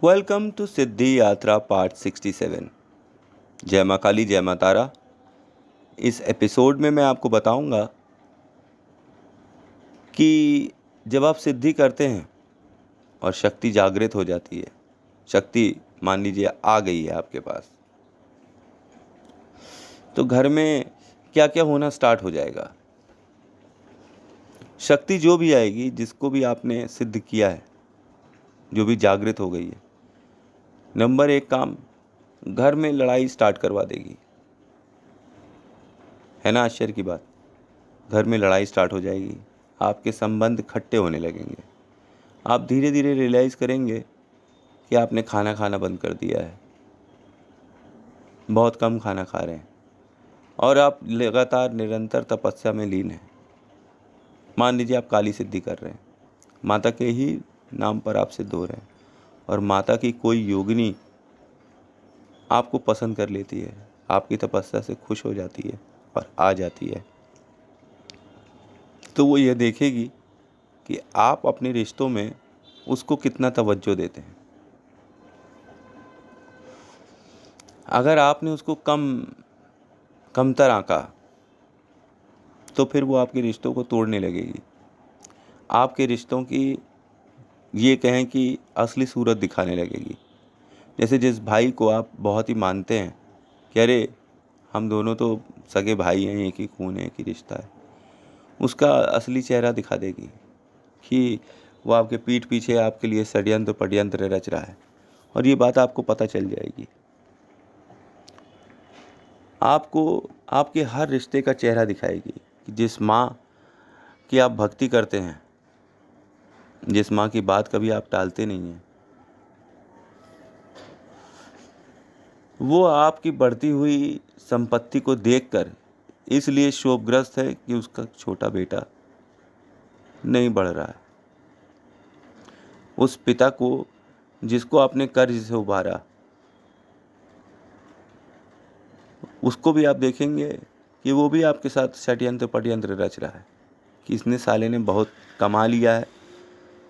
Welcome to सिद्धि यात्रा part 67। जय माँ काली, जय माँ तारा। इस एपिसोड में मैं आपको बताऊंगा कि जब आप सिद्धि करते हैं और शक्ति जागृत हो जाती है, शक्ति मान लीजिए आ गई है आपके पास, तो घर में क्या क्या होना स्टार्ट हो जाएगा। शक्ति जो भी आएगी, जिसको भी आपने सिद्ध किया है, जो भी जागृत हो गई है, नंबर एक काम, घर में लड़ाई स्टार्ट करवा देगी। है ना आश्चर्य की बात। घर में लड़ाई स्टार्ट हो जाएगी, आपके संबंध खट्टे होने लगेंगे। आप धीरे धीरे रियलाइज़ करेंगे कि आपने खाना खाना बंद कर दिया है, बहुत कम खाना खा रहे हैं और आप लगातार निरंतर तपस्या में लीन हैं। मान लीजिए आप काली सिद्धि कर रहे हैं, माता के ही नाम पर आप सिद्ध हो रहे हैं और माता की कोई योगिनी आपको पसंद कर लेती है, आपकी तपस्या से खुश हो जाती है और आ जाती है, तो वो ये देखेगी कि आप अपने रिश्तों में उसको कितना तवज्जो देते हैं। अगर आपने उसको कमतर आंका तो फिर वो आपके रिश्तों को तोड़ने लगेगी, आपके रिश्तों की ये कहें कि असली सूरत दिखाने लगेगी। जैसे जिस भाई को आप बहुत ही मानते हैं कि अरे हम दोनों तो सगे भाई हैं, एक ही खून है, एक ही रिश्ता है, उसका असली चेहरा दिखा देगी कि वो आपके पीठ पीछे आपके लिए षड्यंत्र पड्यंत्र रच रहा है, और ये बात आपको पता चल जाएगी। आपको आपके हर रिश्ते का चेहरा दिखाएगी कि जिस माँ की आप भक्ति करते हैं, जिस माँ की बात कभी आप टालते नहीं हैं, वो आपकी बढ़ती हुई संपत्ति को देखकर इसलिए शोकग्रस्त है कि उसका छोटा बेटा नहीं बढ़ रहा है। उस पिता को जिसको आपने कर्ज से उबारा, उसको भी आप देखेंगे कि वो भी आपके साथ षड्यंत्र पड्यंत्र रच रहा है कि इसने साले ने बहुत कमा लिया है,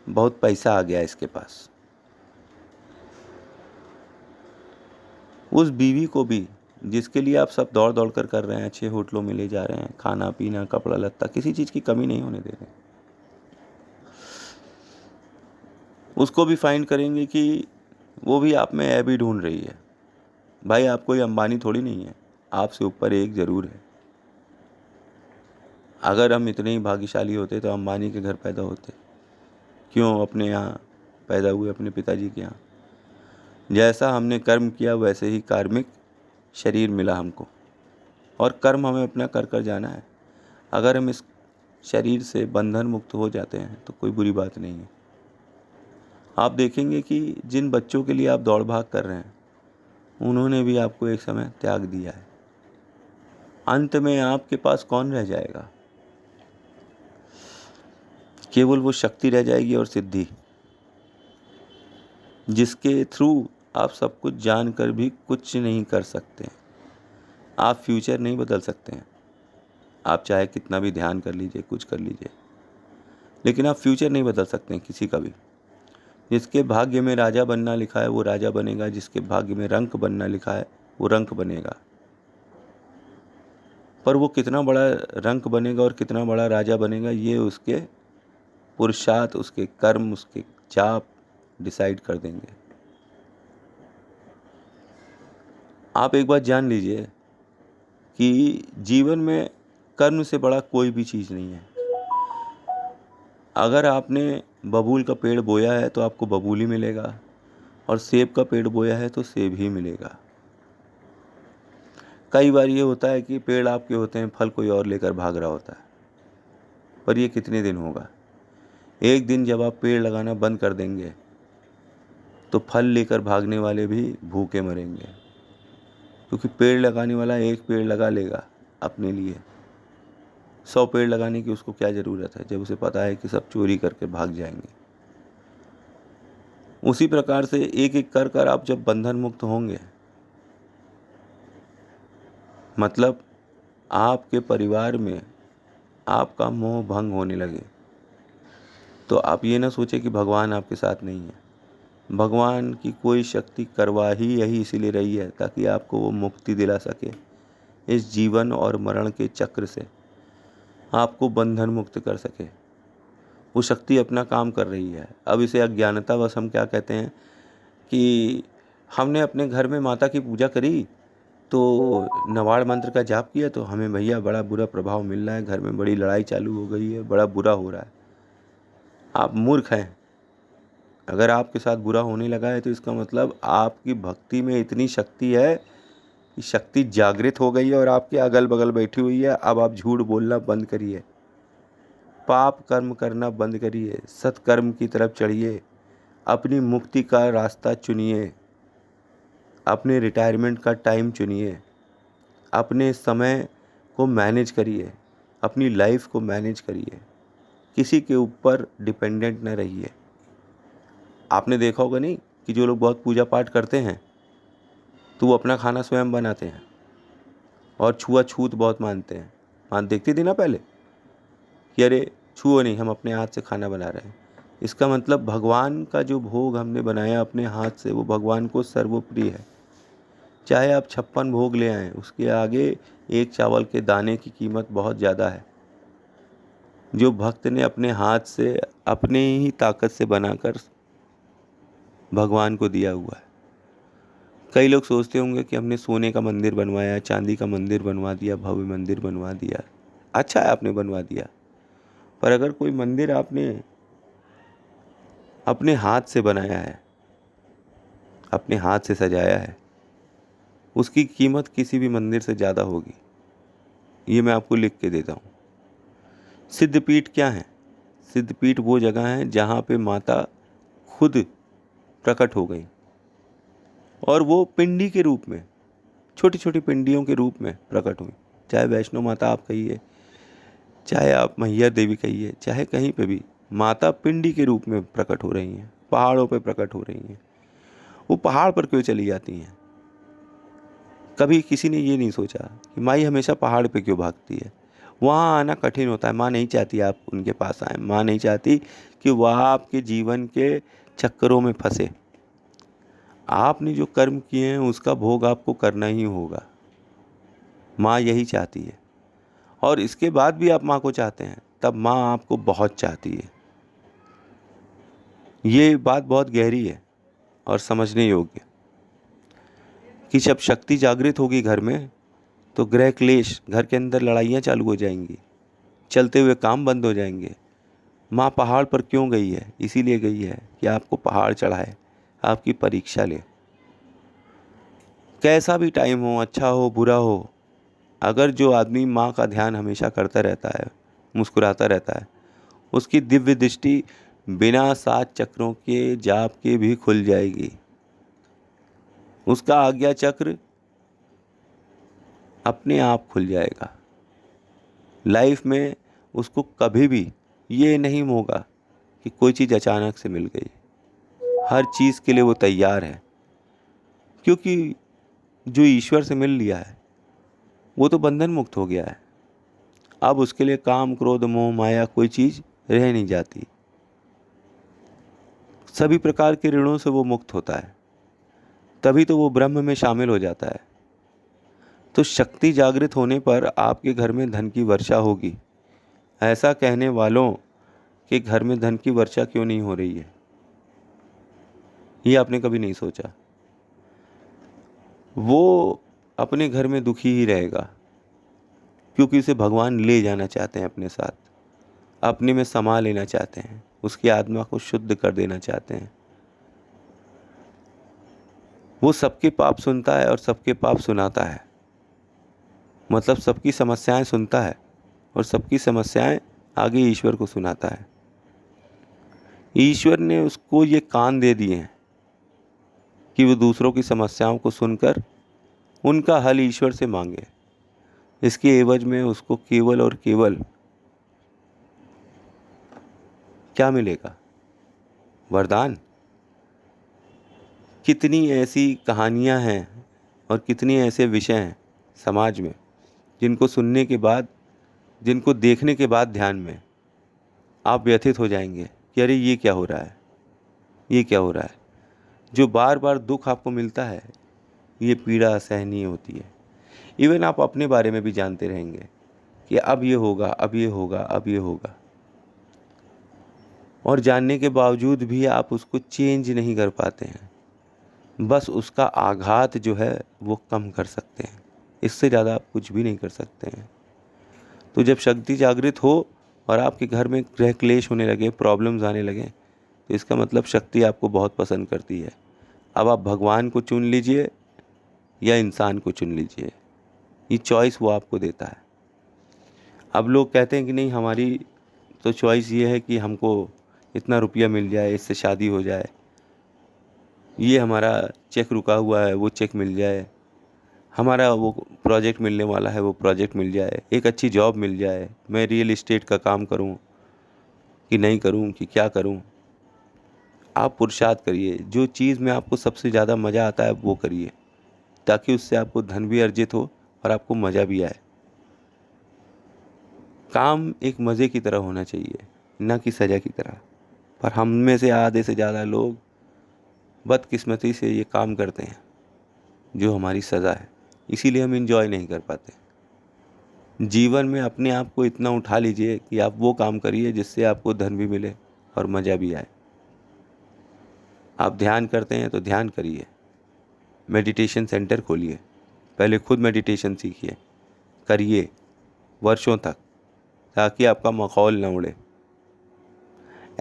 बहुत पैसा आ गया इसके पास। उस बीवी को भी जिसके लिए आप सब दौड़ दौड़ कर रहे हैं, अच्छे होटलों में ले जा रहे हैं, खाना पीना कपड़ा लत्ता किसी चीज़ की कमी नहीं होने दे रहे हैं, उसको भी फाइंड करेंगे कि वो भी आप में ऐब ही ढूंढ रही है। भाई आप कोई अंबानी थोड़ी नहीं है, आपसे ऊपर एक ज़रूर है। अगर हम इतने ही भाग्यशाली होते तो अंबानी के घर पैदा होते क्यों? अपने यहाँ पैदा हुए, अपने पिताजी के यहाँ। जैसा हमने कर्म किया वैसे ही कार्मिक शरीर मिला हमको, और कर्म हमें अपना कर कर जाना है। अगर हम इस शरीर से बंधन मुक्त हो जाते हैं तो कोई बुरी बात नहीं है। आप देखेंगे कि जिन बच्चों के लिए आप दौड़ भाग कर रहे हैं, उन्होंने भी आपको एक समय त्याग दिया है। अंत में आपके पास कौन रह जाएगा? केवल वो शक्ति रह जाएगी और सिद्धि, जिसके थ्रू आप सब कुछ जानकर भी कुछ नहीं कर सकते। आप फ्यूचर नहीं बदल सकते हैं, आप चाहे कितना भी ध्यान कर लीजिए, कुछ कर लीजिए, लेकिन आप फ्यूचर नहीं बदल सकते हैं किसी का भी। जिसके भाग्य में राजा बनना लिखा है वो राजा बनेगा, जिसके भाग्य में रंक बनना लिखा है वो रंक बनेगा। पर वो कितना बड़ा रंक बनेगा और कितना बड़ा राजा बनेगा, ये उसके पुरुषार्थ, उसके कर्म, उसके चाप डिसाइड कर देंगे। आप एक बात जान लीजिए कि जीवन में कर्म से बड़ा कोई भी चीज़ नहीं है। अगर आपने बबूल का पेड़ बोया है तो आपको बबूल ही मिलेगा, और सेब का पेड़ बोया है तो सेब ही मिलेगा। कई बार ये होता है कि पेड़ आपके होते हैं, फल कोई और लेकर भाग रहा होता है, पर ये कितने दिन होगा? एक दिन जब आप पेड़ लगाना बंद कर देंगे तो फल लेकर भागने वाले भी भूखे मरेंगे, क्योंकि पेड़ लगाने वाला एक पेड़ लगा लेगा अपने लिए, 100 पेड़ लगाने की उसको क्या ज़रूरत है जब उसे पता है कि सब चोरी करके भाग जाएंगे। उसी प्रकार से एक एक कर कर आप जब बंधन मुक्त होंगे, मतलब आपके परिवार में आपका मोह भंग होने लगे, तो आप ये ना सोचें कि भगवान आपके साथ नहीं है। भगवान की कोई शक्ति करवा ही यही इसीलिए रही है ताकि आपको वो मुक्ति दिला सके इस जीवन और मरण के चक्र से, आपको बंधन मुक्त कर सके। वो शक्ति अपना काम कर रही है। अब इसे अज्ञानतावश हम क्या कहते हैं कि हमने अपने घर में माता की पूजा करी तो नवाड़ मंत्र का जाप किया तो हमें भैया बड़ा बुरा प्रभाव मिल रहा है, घर में बड़ी लड़ाई चालू हो गई है, बड़ा बुरा हो रहा है। आप मूर्ख हैं। अगर आपके साथ बुरा होने लगा है तो इसका मतलब आपकी भक्ति में इतनी शक्ति है कि शक्ति जागृत हो गई है और आपके अगल बगल बैठी हुई है। अब आप झूठ बोलना बंद करिए, पाप कर्म करना बंद करिए, सत्कर्म की तरफ चढ़िए, अपनी मुक्ति का रास्ता चुनिए, अपने रिटायरमेंट का टाइम चुनिए, अपने समय को मैनेज करिए, अपनी लाइफ को मैनेज करिए, किसी के ऊपर डिपेंडेंट न रहिए। आपने देखा होगा नहीं कि जो लोग बहुत पूजा पाठ करते हैं तो वो अपना खाना स्वयं बनाते हैं और छुआछूत बहुत मानते हैं। देखती थी ना पहले कि अरे छुओ नहीं, हम अपने हाथ से खाना बना रहे हैं। इसका मतलब भगवान का जो भोग हमने बनाया अपने हाथ से वो भगवान को सर्वप्रिय है। चाहे आप 56 भोग ले आएँ, उसके आगे एक चावल के दाने की कीमत बहुत ज़्यादा है, जो भक्त ने अपने हाथ से अपने ही ताकत से बनाकर भगवान को दिया हुआ है। कई लोग सोचते होंगे कि हमने सोने का मंदिर बनवाया, चांदी का मंदिर बनवा दिया, भव्य मंदिर बनवा दिया। अच्छा है आपने बनवा दिया, पर अगर कोई मंदिर आपने अपने हाथ से बनाया है, अपने हाथ से सजाया है, उसकी कीमत किसी भी मंदिर से ज़्यादा होगी। ये मैं आपको लिख के देता हूँ। सिद्धपीठ क्या है? सिद्धपीठ वो जगह है जहाँ पे माता खुद प्रकट हो गई और वो पिंडी के रूप में, छोटी छोटी पिंडियों के रूप में प्रकट हुई। चाहे वैष्णो माता आप कहिए, चाहे आप मैहर देवी कहिए, चाहे कहीं पे भी माता पिंडी के रूप में प्रकट हो रही हैं, पहाड़ों पे प्रकट हो रही हैं। वो पहाड़ पर क्यों चली जाती हैं? कभी किसी ने ये नहीं सोचा कि माई हमेशा पहाड़ पे क्यों भागती है। वहाँ आना कठिन होता है। माँ नहीं चाहती आप उनके पास आएँ। माँ नहीं चाहती कि वह आपके जीवन के चक्करों में फंसे। आपने जो कर्म किए हैं उसका भोग आपको करना ही होगा। माँ यही चाहती है। और इसके बाद भी आप माँ को चाहते हैं, तब माँ आपको बहुत चाहती है। ये बात बहुत गहरी है और समझने योग्य कि जब शक्ति जागृत होगी घर में तो गृह क्लेश, घर के अंदर लड़ाइयाँ चालू हो जाएंगी, चलते हुए काम बंद हो जाएंगे। माँ पहाड़ पर क्यों गई है? इसीलिए गई है कि आपको पहाड़ चढ़ाए, आपकी परीक्षा ले। कैसा भी टाइम हो, अच्छा हो बुरा हो, अगर जो आदमी माँ का ध्यान हमेशा करता रहता है, मुस्कुराता रहता है, उसकी दिव्य दृष्टि बिना 7 चक्रों के जाप के भी खुल जाएगी। उसका आज्ञा चक्र अपने आप खुल जाएगा। लाइफ में उसको कभी भी ये नहीं होगा कि कोई चीज़ अचानक से मिल गई। हर चीज़ के लिए वो तैयार है, क्योंकि जो ईश्वर से मिल लिया है वो तो बंधन मुक्त हो गया है। अब उसके लिए काम क्रोध मोह माया कोई चीज़ रह नहीं जाती। सभी प्रकार के ऋणों से वो मुक्त होता है, तभी तो वो ब्रह्म में शामिल हो जाता है। तो शक्ति जागृत होने पर आपके घर में धन की वर्षा होगी। ऐसा कहने वालों के घर में धन की वर्षा क्यों नहीं हो रही है, ये आपने कभी नहीं सोचा। वो अपने घर में दुखी ही रहेगा, क्योंकि उसे भगवान ले जाना चाहते हैं अपने साथ, अपने में समा लेना चाहते हैं, उसकी आत्मा को शुद्ध कर देना चाहते हैं। वो सबके पाप सुनता है और सबके पाप सुनाता है, मतलब सबकी समस्याएं सुनता है और सबकी समस्याएं आगे ईश्वर को सुनाता है। ईश्वर ने उसको ये कान दे दिए हैं कि वो दूसरों की समस्याओं को सुनकर उनका हल ईश्वर से मांगे। इसके एवज में उसको केवल और केवल क्या मिलेगा? वरदान। कितनी ऐसी कहानियां हैं और कितने ऐसे विषय हैं समाज में जिनको सुनने के बाद, जिनको देखने के बाद ध्यान में आप व्यथित हो जाएंगे कि अरे ये क्या हो रहा है, ये क्या हो रहा है। जो बार बार दुख आपको मिलता है, ये पीड़ा असहनीय होती है। इवन आप अपने बारे में भी जानते रहेंगे कि अब ये होगा, अब ये होगा, अब ये होगा, और जानने के बावजूद भी आप उसको चेंज नहीं कर पाते हैं। बस उसका आघात जो है वो कम कर सकते हैं, इससे ज़्यादा आप कुछ भी नहीं कर सकते हैं। तो जब शक्ति जागृत हो और आपके घर में गृह क्लेश होने लगे, प्रॉब्लम्स आने लगे, तो इसका मतलब शक्ति आपको बहुत पसंद करती है। अब आप भगवान को चुन लीजिए या इंसान को चुन लीजिए, ये चॉइस वो आपको देता है। अब लोग कहते हैं कि नहीं, हमारी तो चॉइस ये है कि हमको इतना रुपया मिल जाए, इससे शादी हो जाए, ये हमारा चेक रुका हुआ है वो चेक मिल जाए, हमारा वो प्रोजेक्ट मिलने वाला है वो प्रोजेक्ट मिल जाए, एक अच्छी जॉब मिल जाए, मैं रियल इस्टेट का काम करूं कि नहीं करूं कि क्या करूं। आप पुरुषार्थ करिए, जो चीज़ में आपको सबसे ज़्यादा मज़ा आता है वो करिए, ताकि उससे आपको धन भी अर्जित हो और आपको मज़ा भी आए। काम एक मज़े की तरह होना चाहिए, ना कि सज़ा की तरह। पर हम में से आधे से ज़्यादा लोग बदकिस्मती से ये काम करते हैं जो हमारी सज़ा है, इसीलिए हम इंजॉय नहीं कर पाते। जीवन में अपने आप को इतना उठा लीजिए कि आप वो काम करिए जिससे आपको धन भी मिले और मज़ा भी आए। आप ध्यान करते हैं तो ध्यान करिए, मेडिटेशन सेंटर खोलिए, पहले खुद मेडिटेशन सीखिए, करिए वर्षों तक, ताकि आपका मखौल न उड़े।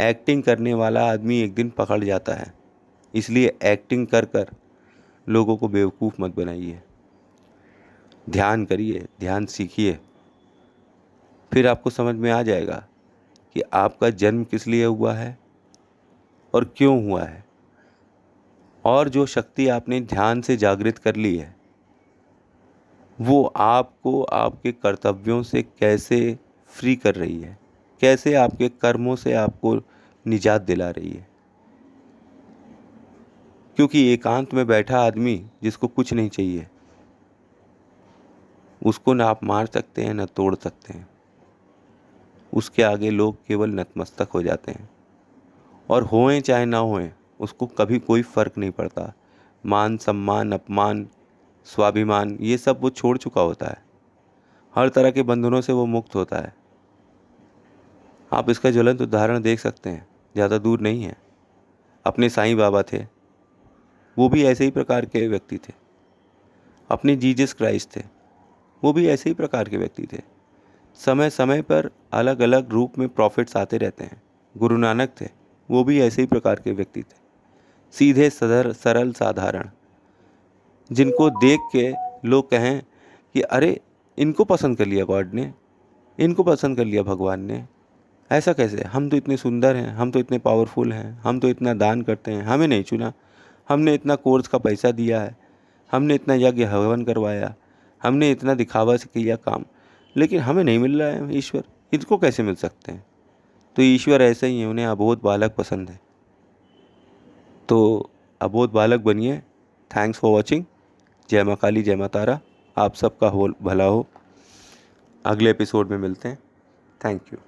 एक्टिंग करने वाला आदमी एक दिन पकड़ जाता है, इसलिए एक्टिंग कर कर लोगों को बेवकूफ़ मत बनाइए। ध्यान करिए, ध्यान सीखिए, फिर आपको समझ में आ जाएगा कि आपका जन्म किस लिए हुआ है और क्यों हुआ है, और जो शक्ति आपने ध्यान से जागृत कर ली है वो आपको आपके कर्तव्यों से कैसे फ्री कर रही है, कैसे आपके कर्मों से आपको निजात दिला रही है। क्योंकि एकांत में बैठा आदमी जिसको कुछ नहीं चाहिए, उसको ना आप मार सकते हैं ना तोड़ सकते हैं, उसके आगे लोग केवल नतमस्तक हो जाते हैं, और होएं चाहे ना होएं उसको कभी कोई फ़र्क नहीं पड़ता। मान सम्मान अपमान स्वाभिमान ये सब वो छोड़ चुका होता है, हर तरह के बंधनों से वो मुक्त होता है। आप इसका ज्वलंत उदाहरण देख सकते हैं, ज़्यादा दूर नहीं है। अपने साईं बाबा थे, वो भी ऐसे ही प्रकार के व्यक्ति थे। अपने जीसस क्राइस्ट थे, वो भी ऐसे ही प्रकार के व्यक्ति थे। समय समय पर अलग अलग रूप में प्रॉफिट्स आते रहते हैं। गुरु नानक थे, वो भी ऐसे ही प्रकार के व्यक्ति थे, सीधे सरल साधारण, जिनको देख के लोग कहें कि अरे इनको पसंद कर लिया गॉड ने, इनको पसंद कर लिया भगवान ने, ऐसा कैसे, हम तो इतने सुंदर हैं, हम तो इतने पावरफुल हैं, हम तो इतना दान करते हैं, हमें नहीं चुना, हमने इतना कोर्स का पैसा दिया है, हमने इतना यज्ञ हवन करवाया, हमने इतना दिखावा से किया काम, लेकिन हमें नहीं मिल रहा है ईश्वर, इनको कैसे मिल सकते हैं। तो ईश्वर ऐसे ही है, उन्हें अबोध बालक पसंद है। तो अबोध बालक बनिए। Thanks for watching. जय माँ काली, जय माँ तारा। आप सबका हो भला हो। अगले एपिसोड में मिलते हैं। Thank you.